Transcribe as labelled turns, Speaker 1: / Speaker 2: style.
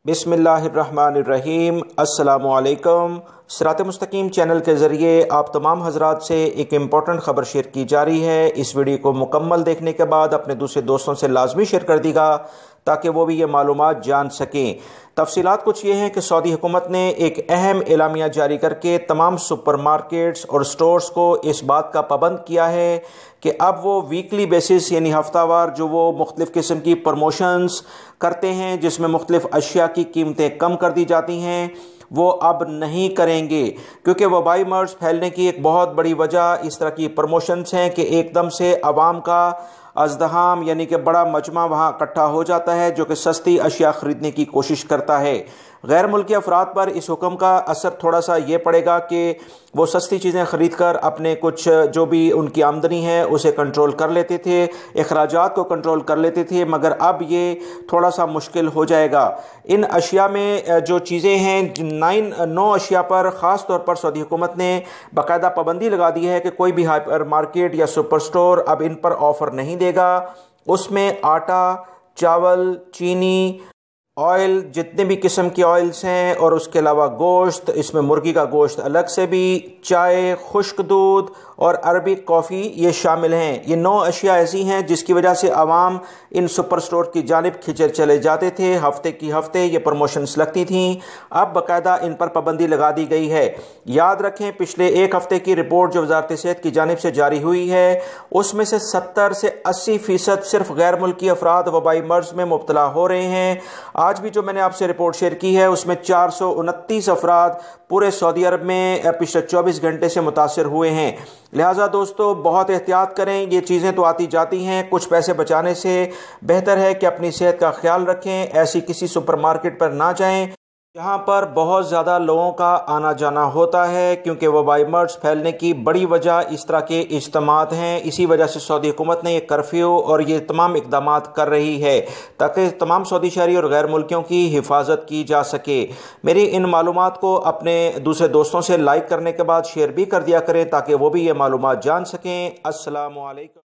Speaker 1: बिस्मिल्लाहिर्रहमानिर्रहीम। अस्सलामुअलैकुम। सिरात.e.मustaqeem चैनल के ज़रिए आप तमाम हजरात से एक इम्पॉर्टेंट ख़बर शेयर की जा रही है। इस वीडियो को मुकम्मल देखने के बाद अपने दूसरे दोस्तों से लाजमी शेयर कर दीगा ताकि वो भी ये मालूमात जान सकें। तफसीलात कुछ ये हैं कि सऊदी हुकूमत ने एक अहम एलामिया जारी करके तमाम सुपर मार्केट्स और स्टोर्स को इस बात का पाबंद किया है कि अब वो वीकली बेसिस यानी हफ्तावार जो वो मुख्तलिफ़ किस्म की प्रमोशंस करते हैं जिसमें मुख्तलिफ़ अशिया की कीमतें कम कर दी जाती हैं, वो अब नहीं करेंगे, क्योंकि वबाई मर्ज़ फैलने की एक बहुत बड़ी वजह इस तरह की प्रमोशंस हैं कि एकदम से आवाम का अज़दहाम यानी कि बड़ा मजमा वहाँ इकट्ठा हो जाता है जो कि सस्ती अशिया ख़रीदने की कोशिश करता है। गैर मुल्की अफराद पर इस हुक्म का असर थोड़ा सा ये पड़ेगा कि वो सस्ती चीज़ें ख़रीद कर अपने कुछ जो भी उनकी आमदनी है उसे कंट्रोल कर लेते थे, अखराजात को कंट्रोल कर लेते थे, मगर अब ये थोड़ा सा मुश्किल हो जाएगा। इन अशिया में जो चीज़ें हैं 9 अशिया पर ख़ास तौर पर सऊदी हुकूमत ने बाकायदा पाबंदी लगा दी है कि कोई भी हाइपर मार्केट या सुपर स्टोर अब इन पर ऑफ़र नहीं देगा। उसमें आटा, चावल, चीनी, ऑयल, जितने भी किस्म के ऑयल्स हैं और उसके अलावा गोश्त, इसमें मुर्गी का गोश्त अलग से भी, चाय, खुश्क दूध और अरबिक कॉफ़ी ये शामिल हैं। ये 9 अशिया ऐसी हैं जिसकी वजह से आवाम इन सुपर स्टोर की जानिब खिंचे चले जाते थे। हफ्ते की हफ्ते ये प्रमोशंस लगती थीं। अब बाकायदा इन पर पाबंदी लगा दी गई है। याद रखें, पिछले एक हफ्ते की रिपोर्ट जो वजारत सेहत की जानिब से जारी हुई है उसमें से 70 से 80% सिर्फ गैर मुल्की अफराद वबाई मर्ज़ में मुब्तला हो रहे हैं। आज भी जो मैंने आपसे रिपोर्ट शेयर की है उसमें 429 अफराद पूरे सऊदी अरब में पिछले 24 घंटे से मुतासर हुए हैं। लिहाजा दोस्तों बहुत एहतियात करें, ये चीज़ें तो आती जाती हैं, कुछ पैसे बचाने से बेहतर है कि अपनी सेहत का ख्याल रखें। ऐसी किसी सुपर मार्केट पर ना जाएं जहां पर बहुत ज़्यादा लोगों का आना जाना होता है, क्योंकि वबाई मर्ज़ फैलने की बड़ी वजह इस तरह के इज्तिमात हैं। इसी वजह से सऊदी हुकूमत ने ये कर्फ्यू और ये तमाम इक़दाम कर रही है ताकि तमाम सऊदी शहरी और गैर मुल्कियों की हिफाजत की जा सके। मेरी इन मालूमात को अपने दूसरे दोस्तों से लाइक करने के बाद शेयर भी कर दिया करें ताकि वो भी ये मालूमात जान सकें। अस्सलामु अलैकुम।